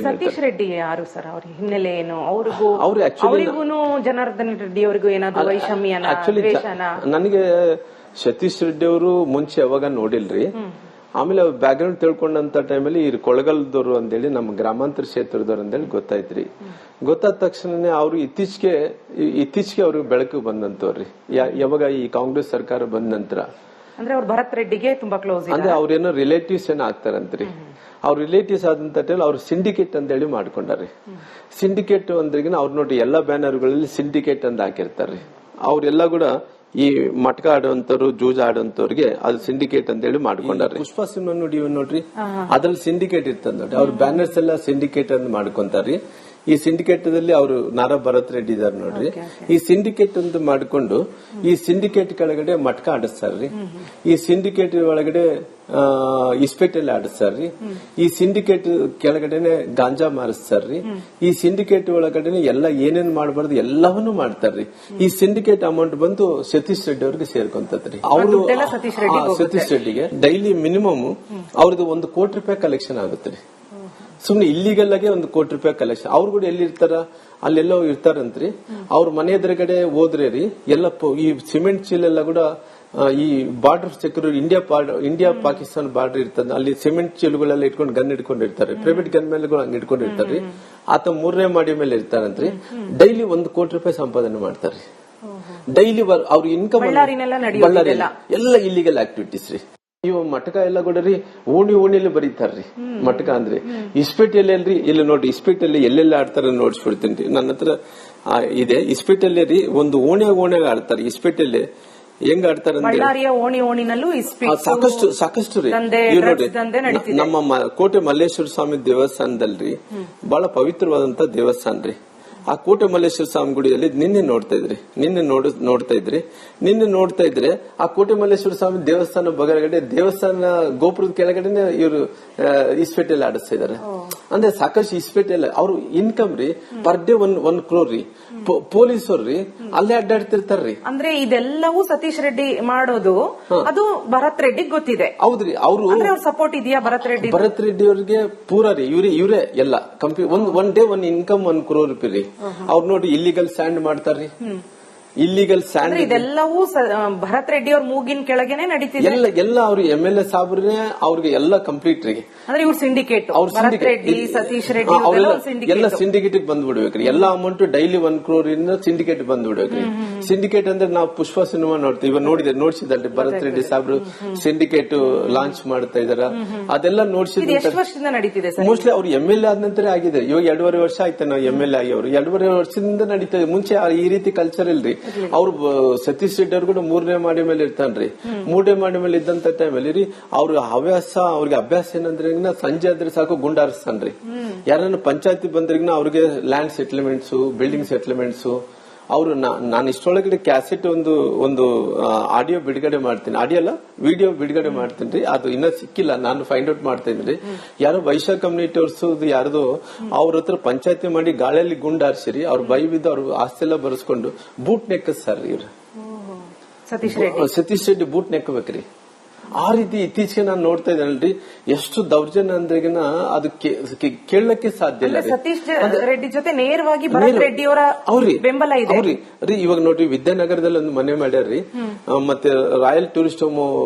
ಸತೀಶ್ ರೆಡ್ಡಿ ಯಾರು ಸರ್? ಅವ್ರ ಹಿನ್ನೆಲೆ ಏನು? ಅವರಿಗೂ ಜನಾರ್ದನ್ ರೆಡ್ಡಿ ಅವರಿಗೂ ಏನಾದ್ರು ವೈಷಮ್ಯನ, ದ್ವೇಷನ? ನನಗೆ ಸತೀಶ್ ರೆಡ್ಡಿ ಅವರು ಮುಂಚೆ ಯಾವಾಗ ನೋಡಿಲ್ರಿ. ಆಮೇಲೆ ಅವ್ರ ಬ್ಯಾಕ್ ಗ್ರೌಂಡ್ ತಿಳ್ಕೊಂಡಂತ ಟೈಮಲ್ಲಿ ಈ ಕೊಳಗಲ್ದವ್ರು ಅಂತೇಳಿ ನಮ್ಮ ಗ್ರಾಮಾಂತರ ಕ್ಷೇತ್ರದವ್ರು ಅಂತೇಳಿ ಗೊತ್ತಾಯ್ತ್ರಿ. ಗೊತ್ತಾದ ತಕ್ಷಣನೇ ಅವ್ರು ಇತ್ತೀಚೆಗೆ ಅವ್ರಿಗೆ ಬೆಳಕು ಬಂದಂತವ್ರಿ. ಯಾವಾಗ ಈ ಕಾಂಗ್ರೆಸ್ ಸರ್ಕಾರ ಬಂದ ನಂತರ. ಅಂದ್ರೆ ಅವ್ರು ಭರತ್ ರೆಡ್ಡಿಗೆ ತುಂಬಾ ಕ್ಲೋಸ್, ಅಂದ್ರೆ ಅವ್ರೇನೋ ರಿಲೇಟಿವ್ಸ್ ಏನೋ ಆಗ್ತಾರಂತ್ರಿ. ಅವ್ರ ರಿಲೇಟಿವ್ಸ್ ಆದಂತ ಅವ್ರು ಸಿಂಡಿಕೇಟ್ ಅಂತ ಹೇಳಿ ಮಾಡ್ಕೊಂಡಾರಿ. ಸಿಂಡಿಕೇಟ್ ಅಂದ್ರಿಗಿನ ಅವ್ರು ನೋಡಿ ಎಲ್ಲಾ ಬ್ಯಾನರ್ಗಳಲ್ಲಿ ಸಿಂಡಿಕೇಟ್ ಅಂತ ಹಾಕಿರ್ತಾರ್ರಿ. ಅವ್ರೆಲ್ಲಾ ಕೂಡ ಈ ಮಟ್ಕ ಆಡುವಂತವ್ರು, ಜೂಜ ಆಡುವಂತವ್ರಿಗೆ ಅದು ಸಿಂಡಿಕೇಟ್ ಅಂತ ಹೇಳಿ ಮಾಡ್ಕೊಂಡಾರೆ. ಪುಷ್ಪ ಸಿನಿಮಾ ನೋಡ್ರಿ, ಅದ್ರಲ್ಲಿ ಸಿಂಡಿಕೇಟ್ ಇರ್ತದ ನೋಡಿ. ಅವ್ರ ಬ್ಯಾನರ್ಸ್ ಎಲ್ಲ ಸಿಂಡಿಕೇಟ್ ಅಂತ ಮಾಡ್ಕೊಂತಾರ್ರಿ. ಈ ಸಿಂಡಿಕೇಟ್ ದಲ್ಲಿ ಅವರು ನಾರಾ ಭರತ್ ರೆಡ್ಡಿ ಇದಾರೆ ನೋಡ್ರಿ. ಈ ಸಿಂಡಿಕೇಟ್ ಅಂತ ಮಾಡ್ಕೊಂಡು ಈ ಸಿಂಡಿಕೇಟ್ ಕೆಳಗಡೆ ಮಟ್ಕ ಆಡಿಸ್ತಾರ್ರಿ. ಈ ಸಿಂಡಿಕೇಟ್ ಒಳಗಡೆ ಇಸ್ಪೇಟಲ್ಲಿ ಆಡಿಸ್ತಾರ್ರಿ. ಈ ಸಿಂಡಿಕೇಟ್ ಕೆಳಗಡೆನೆ ಗಾಂಜಾ ಮಾರಿಸ್ತಾರ್ರಿ. ಈ ಸಿಂಡಿಕೇಟ್ ಒಳಗಡೆ ಎಲ್ಲ ಏನೇನ್ ಮಾಡಬಾರ್ದು ಎಲ್ಲವನ್ನೂ ಮಾಡ್ತಾರ್ರಿ. ಈ ಸಿಂಡಿಕೇಟ್ ಅಮೌಂಟ್ ಬಂದು ಸತೀಶ್ ರೆಡ್ಡಿ ಅವ್ರಿಗೆ ಸೇರ್ಕೊಂತದ್ರಿ. ಅವರು ಸತೀಶ್ ರೆಡ್ಡಿಗೆ ಡೈಲಿ ಮಿನಿಮಮ್ ಅವ್ರದ್ದು 1 ಕೋಟಿ ರೂಪಾಯಿ ಕಲೆಕ್ಷನ್ ಆಗುತ್ತೆ. ಸುಮ್ನೆ ಇಲ್ಲಿಗಲ್ ಆಗಿ 1 ಕೋಟಿ ರೂಪಾಯಿ ಕಲೆಕ್ಷನ್. ಅವ್ರು ಕೂಡ ಎಲ್ಲಿ ಇರ್ತಾರ, ಅಲ್ಲೆಲ್ಲೋ ಇರ್ತಾರಂತ್ರಿ. ಅವ್ರ ಮನೆ ಎದುರುಗಡೆ ಹೋದ್ರೆ ರೀ ಎಲ್ಲ ಈ ಸಿಮೆಂಟ್ ಚೀಲ ಎಲ್ಲ ಕೂಡ ಈ border security India Pakistan border ಇರ್ತದ, ಅಲ್ಲಿ ಸಿಮೆಂಟ್ ಚೀಲಗಳೆಲ್ಲ ಇಟ್ಕೊಂಡು ಗನ್ ಇಟ್ಕೊಂಡಿರ್ತಾರೆ. ಪ್ರೈವೇಟ್ ಗನ್ ಮೇಲೆ ಹಂಗ ಇಟ್ಕೊಂಡಿರ್ತಾರ್ರಿ. ಆತ 3ನೇ ಮಾಡಿ ಮೇಲೆ ಇರ್ತಾರಂತ್ರಿ. ಡೈಲಿ 1 ಕೋಟಿ ರೂಪಾಯಿ ಸಂಪಾದನೆ ಮಾಡ್ತಾರ್ರಿ. ಡೈಲಿ ಅವ್ರ ಇನ್ಕಮ್ ಬಳ್ಳಾರಿ ಎಲ್ಲ ಇಲ್ಲಿಗಲ್ ಆಕ್ಟಿವಿಟೀಸ್ ರೀ. ಇವ್ ಮಟಕ ಎಲ್ಲ ಕೂಡ ರೀ ಓಣಿಯಲ್ಲಿ ಬರೀತಾರ್ರಿ. ಮಟಕ ಅಂದ್ರೆ ಇಸ್ಪೇಟಲ್ಲಿ ಅಲ್ರಿ. ಇಲ್ಲಿ ನೋಡಿ ಇಸ್ಪೇಟಲ್ಲಿ ಎಲ್ಲೆಲ್ಲ ಆಡ್ತಾರ ನೋಡ್ಸ್ಬಿಡ್ತೀನಿ. ನನ್ನ ಹತ್ರ ಇದೆ ಇಸ್ಪೇಟಲ್ಲಿ ರೀ. ಒಂದು ಓಣ್ಯಾಗ ಆಡ್ತಾರೆ. ಇಸ್ಪೇಟಲ್ಲಿ ಹೆಂಗ್ ಆಡ್ತಾರೆ ಸಾಕಷ್ಟು ರೀ. ನೋಡಿ ನಮ್ಮ ಕೋಟೆ ಮಲ್ಲೇಶ್ವರ ಸ್ವಾಮಿ ದೇವಸ್ಥಾನದಲ್ರಿ ಬಹಳ ಪವಿತ್ರವಾದಂತ ದೇವಸ್ಥಾನ ರೀ. ಆ ಕೋಟೆ ಮಲ್ಲೇಶ್ವರ ಸ್ವಾಮಿ ಗುಡಿಯಲ್ಲಿ ನಿನ್ನೆ ನೋಡ್ತಾ ಇದ್ರೆ ಆ ಕೋಟೆ ಮಲ್ಲೇಶ್ವರ ಸ್ವಾಮಿ ದೇವಸ್ಥಾನ ಬಗಲಗಡೆ ದೇವಸ್ಥಾನ ಗೋಪುರದ ಕೆಳಗಡೆನೆ ಇವರು ಇಸ್ಪೇಟಲ್ಲಿ ಆಡಿಸ್ತಾ ಇದಾರೆ. ಅಂದ್ರೆ ಸಾಕಷ್ಟು ಇಸ್ಪೇಟಲ್ಲಿ ಅವ್ರು ಇನ್ಕಮ್ ರೀ ಪರ್ ಡೇ 1 crore ರೀ. ಪೊಲೀಸರು ರೀ ಅಲ್ಲೇ ಅಡ್ಡಾಡ್ತಿರ್ತಾರ್ರಿ. ಅಂದ್ರೆ ಇದೆಲ್ಲವೂ ಸತೀಶ್ ರೆಡ್ಡಿ ಮಾಡೋದು, ಅದು ಭರತ್ ರೆಡ್ಡಿ ಗೊತ್ತಿದೆ. ಹೌದ್ರಿ. ಅವ್ರು ಸಪೋರ್ಟ್ ಇದೆಯಾ ಭರತ್ ರೆಡ್ಡಿ ಅವ್ರಿಗೆ ಪೂರ ರೀ. ಇವರೇ ಎಲ್ಲ ಒನ್ ಡೇ 1 ಇನ್ಕಮ್ 1 crore ರೂಪಾಯಿ ರೀ. ಅವ್ರು ನೋಡಿ ಇಲ್ಲಿಗಲ್ ಸ್ಯಾಂಡ್ ಮಾಡ್ತಾರ್ರಿ. ಇಲ್ಲಿಗಲ್ ಸ್ಯಾಂಡ್ ಇದೆಲ್ಲವೂ ಭರತ್ ರೆಡ್ಡಿ ಅವ್ರ ಮೂಗಿನ ಕೆಳಗೇನೆ ನಡೀತಿದೆ. ಎಲ್ಲ ಅವ್ರು MLA ಸಾಬ್ರೇ ಅವ್ರಿಗೆ ಎಲ್ಲ ಕಂಪ್ಲೀಟ್ ರೀ. ಅಂದ್ರೆ ಇವ್ರು ಸಿಂಡಿಕೇಟ್, ಭರತ್ ರೆಡ್ಡಿ, ಸತೀಶ್ ರೆಡ್ಡಿ ಎಲ್ಲ ಸಿಂಡಿಕೇಟ್ ಬಂದ್ಬಿಡ್ಬೇಕ್ರಿ. ಎಲ್ಲ ಅಮೌಂಟ್ ಡೈಲಿ 1 crore ಇಂದ ಸಿಂಡಿಕೇಟ್ ಬಂದ್ಬಿಡ್ಬೇಕ್ರಿ. ಸಿಂಡಿಕೇಟ್ ಅಂದ್ರೆ ನಾವು ಪುಷ್ಪ ಸಿನಿಮಾ ನೋಡ್ತೀವಿ. ಇವಾಗ ನೋಡ್ಸಿದಲ್ರಿ ಭರತ್ ರೆಡ್ಡಿ ಸಾಬ್ರು ಸಿಂಡಿಕೇಟ್ ಲಾಂಚ್ ಮಾಡ್ತಾ ಇದಾರ. ಅದೆಲ್ಲ ನೋಡ್ಸಿದ್ರೆ ಎಷ್ಟು ವರ್ಷದಿಂದ ನಡೀತಿದೆ? ಮೋಸ್ಟ್ಲಿ ಅವ್ರು MLA ಆದ ನಂತರ ಆಗಿದೆ. ಇವಾಗ 2.5 ವರ್ಷ ಆಯ್ತು ನಾವು MLA ಆಗಿ. ಅವರು 2.5 ವರ್ಷದಿಂದ ನಡೀತಾ. ಮುಂಚೆ ಈ ರೀತಿ ಕಲ್ಚರ್ ಇಲ್ರಿ. ಅವ್ರು ಸತೀಶ್ ರೆಡ್ಡಿ ಅವ್ರು ಕೂಡ 3ನೇ ಮಾಡಿ ಮೇಲೆ ಇರ್ತಾನ್ರಿ. 3ನೇ ಮಾಡಿ ಮೇಲೆ ಇದ್ದಂತ ಟೈಮಲ್ಲಿ ರೀ ಅವ್ರ ಅವ್ರಿಗೆ ಅಭ್ಯಾಸ ಏನಂದ್ರೆ ಸಂಜೆ ಆದ್ರೆ ಸಾಕು ಗುಂಡಾರಿಸ್ತಾನ್ರಿ. ಯಾರನ್ನ ಪಂಚಾಯತಿ ಬಂದ್ರಿಗಿನ ಅವ್ರಿಗೆ ಲ್ಯಾಂಡ್ ಸೆಟ್ಲ್ಮೆಂಟ್ಸ್, ಬಿಲ್ಡಿಂಗ್ ಸೆಟ್ಲ್ಮೆಂಟ್ಸ್. ಅವ್ರು ನಾನು ಇಷ್ಟೊಳಗಡೆ ಕ್ಯಾಸೆಟ್ ಒಂದು ಆಡಿಯೋ ಬಿಡುಗಡೆ ಮಾಡ್ತೀನಿ. ಆಡಿಯೋ ಅಲ್ಲ, ವಿಡಿಯೋ ಬಿಡುಗಡೆ ಮಾಡ್ತೀನಿ. ಅದು ಇನ್ನ ಸಿಕ್ಕಿಲ್ಲ, ನಾನು ಫೈಂಡ್ ಔಟ್ ಮಾಡ್ತಾ ಇದ್ದೀನಿ. ಯಾರೋ ವೈಶ್ಯ ಕಮ್ಯುನಿಟಿ ಅವ್ರದ್ದು ಯಾರ್ದು ಅವ್ರ ಹತ್ರ ಪಂಚಾಯತಿ ಮಾಡಿ ಗಾಳಿಯಲ್ಲಿ ಗುಂಡಾರಿಸಿರಿ. ಅವ್ರ ಬೈ ಬಿದ್ದು ಅವ್ರ ಆಸ್ತಿ ಎಲ್ಲ ಬರೆಸ್ಕೊಂಡು ಬೂಟ್ ನೆಕ್ಕಸ್ತಾರ್ರಿ ಇವ್ರು. ಸತೀಶ್ ರೆಡ್ಡಿ ಬೂಟ್ ನೆಕ್ಕಬೇಕ್ರಿ. ಆ ರೀತಿ ಇತ್ತೀಚೆಗೆ ನಾನು ನೋಡ್ತಾ ಇದ್ದೇನಲ್ರಿ. ಎಷ್ಟು ದೌರ್ಜನ್ಯ ಅಂದ್ರೆಗಿನ ಅದು ಕೇಳಕ್ಕೆ ಸಾಧ್ಯ ಇಲ್ಲ. ಸತೀಶ್ ರೆಡ್ಡಿ ಜೊತೆ ನೇರವಾಗಿ ಭರತ್ ರೆಡ್ಡಿ ಅವರ ಬೆಂಬಲ ಇದೆ ರೀ. ಇವಾಗ ನೋಡ್ರಿ ವಿದ್ಯಾನಗರದಲ್ಲಿ ಒಂದು ಮನೆ ಮಾಡ್ಯಾರ್ರಿ. ಮತ್ತೆ ರಾಯಲ್ ಟೂರಿಸ್ಟ್ ಹೋಮ್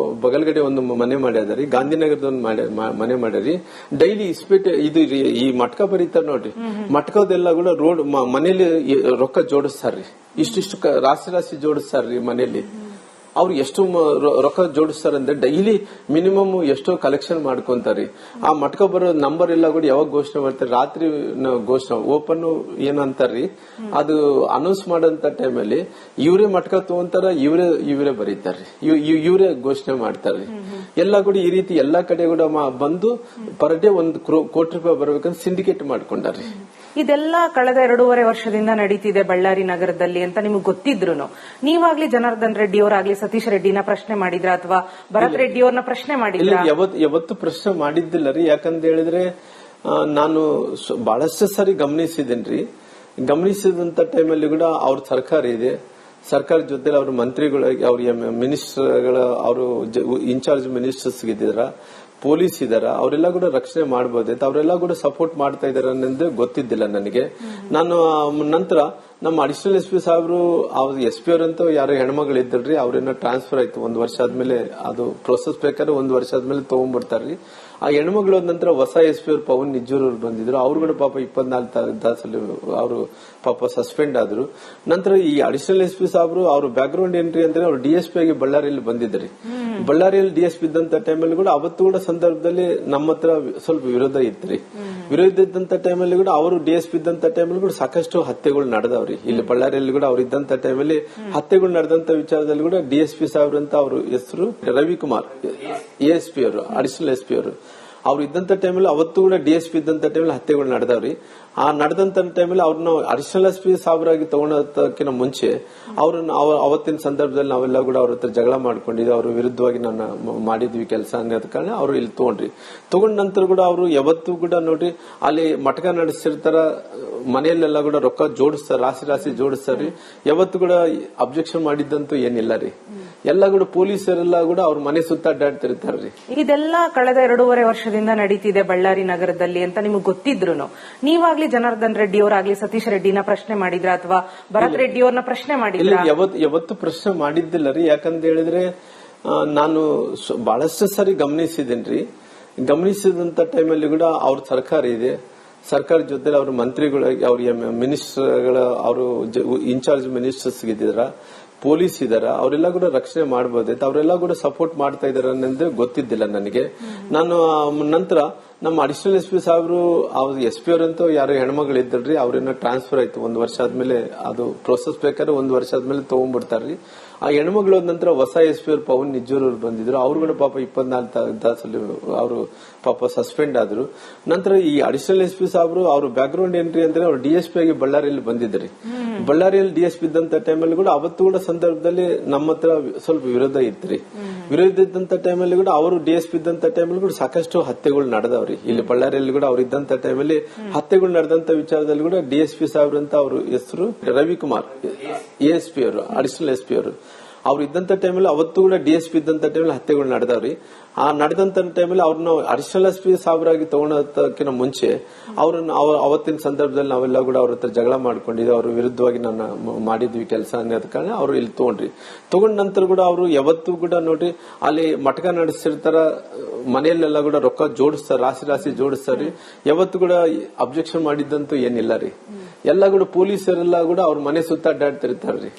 ಬಗಲ್ಗಡೆ ಒಂದು ಮನೆ ಮಾಡ್ಯಾರಿ. ಗಾಂಧಿನಗರದ ಒಂದು ಮನೆ ಮಾಡ್ಯಾರಿ. ಡೈಲಿ ಇಸ್ಪೇಟೆ ಇದು ಈ ಮಟ್ಕ ಬರೀತಾರ ನೋಡ್ರಿ. ಮಟ್ಕದೆಲ್ಲ ಕೂಡ ರೋಡ್ ಮನೇಲಿ ರೊಕ್ಕ ಜೋಡಿಸ್ತಾರ್ರಿ. ಇಷ್ಟಿಷ್ಟು ರಾಶಿ ಜೋಡಿಸ್ತಾರ್ರಿ ಮನೇಲಿ. ಅವ್ರು ಎಷ್ಟು ರೊಕ್ಕ ಜೋಡಿಸ್ತಾರಂದ್ರೆ ಡೈಲಿ ಮಿನಿಮಮ್ ಎಷ್ಟೋ ಕಲೆಕ್ಷನ್ ಮಾಡ್ಕೊಂತಾರಿ. ಆ ಮಟ್ಕ ಬರೋ ನಂಬರ್ ಎಲ್ಲ ಕೂಡ ಯಾವಾಗ ಘೋಷಣೆ ಮಾಡ್ತಾರೆ, ರಾತ್ರಿ ಘೋಷಣೆ ಓಪನ್ ಏನಂತಾರ್ರಿ. ಅದು ಅನೌನ್ಸ್ ಮಾಡಂತ ಟೈಮಲ್ಲಿ ಇವರೇ ಮಟ್ಕ ತಗೊಂತಾರ, ಇವರೇ ಬರೀತಾರ್ರಿ, ಇವರೇ ಘೋಷಣೆ ಮಾಡ್ತಾರ್ರಿ. ಎಲ್ಲ ಕೂಡ ಈ ರೀತಿ ಎಲ್ಲಾ ಕಡೆ ಕೂಡ ಬಂದು ಪರ್ ಡೇ 1 ಕೋಟಿ ರೂಪಾಯಿ ಬರ್ಬೇಕಂತ ಸಿಂಡಿಕೇಟ್ ಮಾಡ್ಕೊಂಡಾರ್ರಿ. ಇದೆಲ್ಲ ಕಳೆದ 2.5 ವರ್ಷದಿಂದ ನಡೀತಿದೆ ಬಳ್ಳಾರಿ ನಗರದಲ್ಲಿ ಅಂತ ನಿಮ್ಗೆ ಗೊತ್ತಿದ್ರು ನೀವಾಗ್ಲಿ ಜನಾರ್ದನ್ ರೆಡ್ಡಿ ಅವರಾಗ್ಲಿ ಸತೀಶ್ ರೆಡ್ಡಿನ ಪ್ರಶ್ನೆ ಮಾಡಿದ್ರ ಅಥವಾ ಭರತ್ ರೆಡ್ಡಿ ಅವ್ರನ್ನ ಪ್ರಶ್ನೆ ಮಾಡಿದ್ರ? ಯಾವತ್ತು ಪ್ರಶ್ನೆ ಮಾಡಿದ್ದಿಲ್ಲ ರೀ. ಯಾಕಂತ ಹೇಳಿದ್ರೆ ನಾನು ಬಹಳಷ್ಟು ಸಾರಿ ಗಮನಿಸಿದ್ದೇನ್ರಿ. ಗಮನಿಸಿದಂತ ಟೈಮಲ್ಲಿ ಕೂಡ ಅವ್ರ ಸರ್ಕಾರ ಇದೆ. ಸರ್ಕಾರ ಜೊತೆ ಅವ್ರ ಮಂತ್ರಿಗಳು, ಅವ್ರ ಮಿನಿಸ್ಟರ್ಗಳ ಅವರು ಇನ್ಚಾರ್ಜ್ ಮಿನಿಸ್ಟರ್ಸ್ ಇದ್ದಿದ್ರ. ಪೊಲೀಸ್ ಇದಾರ ಅವರೆಲ್ಲ ಕೂಡ ರಕ್ಷಣೆ ಮಾಡಬಹುದಿತ್ತು, ಅವರೆಲ್ಲ ಕೂಡ ಸಪೋರ್ಟ್ ಮಾಡ್ತಾ ಇದಾರೆ ಅನ್ನೋದು ಗೊತ್ತಿದ್ದಿಲ್ಲ ನನಗೆ. ನಾನು ನಂತರ ನಮ್ಮ ಅಡಿಷನಲ್ ಎಸ್ ಪಿ ಸಾಹೇಬ್ರು ಎಸ್ ಪಿ ಅವರಂತೂ ಯಾರು ಹೆಣ್ಮಗಳು ಇದ್ದಲ್ರಿ, ಅವ್ರೇನೋ ಟ್ರಾನ್ಸ್ಫರ್ ಆಯ್ತು 1 ವರ್ಷ ಆದ್ಮೇಲೆ, ಅದು ಪ್ರೋಸೆಸ್ ಬೇಕಾದ್ರೆ 1 ವರ್ಷ ಆದ್ಮೇಲೆ ತಗೊಂಡ್ಬಿಡ್ತಾರ್ರಿ. ಆ ಹೆಣ್ಮಗಳು ನಂತರ ಹೊಸ ಎಸ್ ಪಿ ಅವ್ರು ಪವನ್ ನಿಜ್ಜೂರ್ ಅವ್ರು ಬಂದಿದ್ರು. ಅವ್ರು ಕೂಡ ಪಾಪ 24 ತಾಸಲ್ಲಿ ಅವರು ಪಾಪ ಸಸ್ಪೆಂಡ್ ಆದ್ರು. ನಂತರ ಈ ಅಡಿಷನಲ್ ಎಸ್ ಪಿ ಸಾಹೇಬ್ರು ಅವ್ರ ಬ್ಯಾಕ್ ಗ್ರೌಂಡ್ ಏನ್ರಿ ಅಂದ್ರೆ ಅವ್ರು ಡಿಎಸ್ಪಿ ಆಗಿ ಬಳ್ಳಾರಿಯಲ್ಲಿ ಬಂದಿದ್ರಿ. ಬಳ್ಳಾರಿಯಲ್ಲಿ ಡಿಎಸ್ಪಿ ಇದ್ದಂತ ಟೈಮಲ್ಲಿ ಕೂಡ ಅವತ್ತು ಕೂಡ ಸಂದರ್ಭದಲ್ಲಿ ನಮ್ಮ ಹತ್ರ ಸ್ವಲ್ಪ ವಿರೋಧ ಇತ್ರಿ. ವಿರೋಧ ಇದ್ದಂತ ಟೈಮಲ್ಲಿ ಕೂಡ ಅವರು ಡಿಎಸ್ಪಿ ಇದ್ದಂತ ಟೈಮಲ್ಲಿ ಕೂಡ ಸಾಕಷ್ಟು ಹತ್ಯೆಗಳು ನಡೆದವ್ರಿ. ಇಲ್ಲಿ ಬಳ್ಳಾರಿಯಲ್ಲಿ ಕೂಡ ಅವ್ರು ಇದ್ದಂತ ಟೈಮಲ್ಲಿ ಹತ್ಯೆಗಳು ನಡೆದಂತ ವಿಚಾರದಲ್ಲಿ ಕೂಡ ಡಿಎಸ್ಪಿ ಸಾಹೇಬ್ರು ಅಂತ ಅವ್ರ ಹೆಸರು ರವಿಕುಮಾರ್ ಎಎಸ್ಪಿ ಅವರು, ಅಡಿಷನಲ್ ಎಸ್ ಪಿ ಅವರು. ಅವ್ರು ಇದ್ದಂತ ಟೈಮಲ್ಲಿ ಅವತ್ತು ಕೂಡ ಡಿಎಸ್ಪಿ ಇದ್ದಂತ ಟೈಮಲ್ಲಿ ಹತ್ಯೆಗಳು ನಡೆದವ್ರಿ. ಆ ನಡೆದಂತ ಟೈಮಲ್ಲಿ ಅವ್ರನ್ನ ಅಡಿಷನಲ್ ಎಸ್ ಪಿ ಸಾಹೇಬರಾಗಿ ತಗೊಳೋದಕ್ಕಿಂತ ಮುಂಚೆ ಅವ್ರನ್ನ ಅವತ್ತಿನ ಸಂದರ್ಭದಲ್ಲಿ ನಾವೆಲ್ಲ ಕೂಡ ಅವ್ರ ಹತ್ರ ಜಗಳ ಮಾಡ್ಕೊಂಡಿದ್ವಿ, ಅವ್ರ ವಿರುದ್ಧವಾಗಿ ನಾನು ಮಾಡಿದ್ವಿ ಕೆಲಸ ಅನ್ನೋದ ಕಾರಣ ಅವ್ರು ಇಲ್ಲಿ ತಗೊಂಡ ನಂತರ ಕೂಡ ಅವರು ಯಾವತ್ತೂ ಕೂಡ ನೋಡ್ರಿ ಅಲ್ಲಿ ಮಟಕ ನಡೆಸಿರ್ತಾರ, ಮನೆಯಲ್ಲೆಲ್ಲ ಕೂಡ ರೊಕ್ಕ ಜೋಡಿಸ್ತಾರ, ರಾಶಿ ಜೋಡಿಸ್ತಾರ್ರಿ. ಯಾವತ್ತು ಕೂಡ ಅಬ್ಜೆಕ್ಷನ್ ಮಾಡಿದ್ದಂತೂ ಏನಿಲ್ಲ ರೀ. ಎಲ್ಲ ಕೂಡ ಪೊಲೀಸರೆಲ್ಲ ಕೂಡ ಅವ್ರ ಮನೆ ಸುತ್ತ ಅಡ್ಡಾಡ್ತಿರ್ತಾರ್ರಿ. ಇದೆಲ್ಲ ಕಳೆದ 2.5 ವರ್ಷದಿಂದ ನಡೀತಿದೆ ಬಳ್ಳಾರಿ ನಗರದಲ್ಲಿ ಅಂತ ನಿಮಗೆ ಗೊತ್ತಿದ್ರು ನೀವಾಗ್ಲಿ ಜನಾರ್ದನ್ ರೆಡ್ಡಿ ಅವರಾಗ್ಲಿ ಸತೀಶ್ ರೆಡ್ಡಿನ ಪ್ರಶ್ನೆ ಮಾಡಿದ್ರ ಅಥವಾ ಭರತ್ ರೆಡ್ಡಿ ಅವ್ರನ್ನ ಪ್ರಶ್ನೆ ಮಾಡಿದ್ರ? ಯಾವತ್ತು ಪ್ರಶ್ನೆ ಮಾಡಿದ್ದಿಲ್ಲ ರೀ. ಯಾಕಂತ ಹೇಳಿದ್ರೆ ನಾನು ಬಹಳಷ್ಟು ಸಾರಿ ಗಮನಿಸಿದೇನ್ರಿ. ಗಮನಿಸಿದಂತ ಟೈಮಲ್ಲಿ ಕೂಡ ಅವ್ರ ಸರ್ಕಾರ ಇದೆ, ಸರ್ಕಾರ ಜೊತೆ ಅವ್ರ ಮಂತ್ರಿಗಳಾಗಿ ಅವ್ರ ಮಿನಿಸ್ಟರ್ಗಳ ಅವರು ಇನ್ಚಾರ್ಜ್ ಮಿನಿಸ್ಟರ್ಸ್ ಇದ್ದಾರ, ಪೊಲೀಸ್ ಇದಾರ, ಅವರೆಲ್ಲ ಕೂಡ ರಕ್ಷಣೆ ಮಾಡಬಹುದಿತ್ತು, ಅವರೆಲ್ಲ ಕೂಡ ಸಪೋರ್ಟ್ ಮಾಡ್ತಾ ಇದಾರೆ ಅನ್ನೋದು ಗೊತ್ತಿದ್ದಿಲ್ಲ ನನಗೆ. ನಾನು ನಂತರ ನಮ್ಮ ಅಡಿಷನಲ್ ಎಸ್ ಪಿ ಸಾಹೇಬ್ರು ಎಸ್ ಪಿ ಅವರಂತೂ ಯಾರು ಹೆಣ್ಮಗಳು ಇದ್ದಲ್ರಿ, ಅವ್ರೇನೋ ಟ್ರಾನ್ಸ್ಫರ್ ಆಯ್ತು 1 ವರ್ಷ ಆದ್ಮೇಲೆ, ಅದು ಪ್ರೋಸೆಸ್ ಬೇಕಾದ್ರೆ 1 ವರ್ಷ ಆದ್ಮೇಲೆ ತಗೊಂಡ್ಬಿಡ್ತಾರ್ರಿ. ಆ ಹೆಣ್ಮಗಳು ನಂತರ ಹೊಸ ಎಸ್ ಪಿ ಅವ್ರು ಪವನ್ ನಿಜ್ಜೂರ್ ಅವ್ರು ಬಂದಿದ್ರು. ಅವ್ರು ಕೂಡ ಪಾಪ 24 ತಾಸಲ್ಲಿ ಅವರು ಪಾಪ ಸಸ್ಪೆಂಡ್ ಆದ್ರು. ನಂತರ ಈ ಅಡಿಷನಲ್ ಎಸ್ ಪಿ ಸಾಹೇಬ್ರು ಅವ್ರ ಬ್ಯಾಕ್ ಗ್ರೌಂಡ್ ಏನ್ರಿ ಅಂದ್ರೆ ಅವ್ರು ಡಿಎಸ್ಪಿ ಆಗಿ ಬಳ್ಳಾರಿಯಲ್ಲಿ ಬಂದಿದ್ರಿ. ಬಳ್ಳಾರಿಯಲ್ಲಿ ಡಿಎಸ್ಪಿ ಇದ್ದಂತ ಟೈಮಲ್ಲಿ ಕೂಡ ಅವತ್ತು ಕೂಡ ಸಂದರ್ಭದಲ್ಲಿ ನಮ್ಮ ಹತ್ರ ಸ್ವಲ್ಪ ವಿರೋಧ ಇತ್ರಿ. ವಿರೋಧ ಇದ್ದಂತ ಟೈಮಲ್ಲಿ ಕೂಡ ಅವರು ಡಿಎಸ್ಪಿ ಇದ್ದಂತ ಟೈಮಲ್ಲಿ ಕೂಡ ಸಾಕಷ್ಟು ಹತ್ಯೆಗಳು ನಡೆದವ್ರಿ. ಇಲ್ಲಿ ಬಳ್ಳಾರಿಯಲ್ಲಿ ಕೂಡ ಅವ್ರು ಇದ್ದಂತ ಟೈಮಲ್ಲಿ ಹತ್ಯೆಗಳು ನಡೆದಂತ ವಿಚಾರದಲ್ಲಿ ಕೂಡ ಡಿಎಸ್ಪಿ ಸಾಹೇಬ್ರು ಅಂತ ಅವ್ರ ಹೆಸರು ರವಿಕುಮಾರ್ ಎಎಸ್ಪಿ ಅವರು, ಅಡಿಷನಲ್ ಎಸ್ ಪಿ ಅವರು. ಅವ್ರು ಇದ್ದಂತ ಟೈಮಲ್ಲಿ ಅವತ್ತು ಕೂಡ ಡಿಎಸ್ಪಿ ಇದ್ದಂತ ಟೈಮಲ್ಲಿ ಹತ್ಯೆಗಳು ನಡೆದವ್ರಿ. ಆ ನಡೆದಂತ ಟೈಮಲ್ಲಿ ಅವ್ರನ್ನ ಅಡಿಷನಲ್ ಎಸ್ ಪಿ ಸಾಹೇಬರಾಗಿ ತಗೊಳೋದಕ್ಕಿಂತ ಮುಂಚೆ ಅವ್ರನ್ನ ಅವತ್ತಿನ ಸಂದರ್ಭದಲ್ಲಿ ನಾವೆಲ್ಲ ಕೂಡ ಅವ್ರ ಹತ್ರ ಜಗಳ ಮಾಡ್ಕೊಂಡಿದ್ವಿ, ಅವ್ರ ವಿರುದ್ಧವಾಗಿ ನಾನು ಮಾಡಿದ್ವಿ ಕೆಲಸ ಅನ್ನೋದ ಕಾರಣ ಅವ್ರು ಇಲ್ಲಿ ತಗೊಂಡ ನಂತರ ಕೂಡ ಅವರು ಯಾವತ್ತೂ ಕೂಡ ನೋಡ್ರಿ ಅಲ್ಲಿ ಮಟಕ ನಡೆಸಿರ್ತಾರ, ಮನೆಯಲ್ಲೆಲ್ಲ ಕೂಡ ರೊಕ್ಕ ಜೋಡಿಸ್ತಾರ, ರಾಶಿ ಜೋಡಿಸ್ತಾರ್ರಿ. ಯಾವತ್ತೂ ಕೂಡ ಅಬ್ಜೆಕ್ಷನ್ ಮಾಡಿದ್ದಂತೂ ಏನಿಲ್ಲ ರೀ. ಎಲ್ಲ ಕೂಡ ಪೊಲೀಸರೆಲ್ಲ ಕೂಡ ಅವ್ರ ಮನೆ ಸುತ್ತ ಅಡ್ಡಾಡ್ತಿರ್ತಾರ್ರಿ.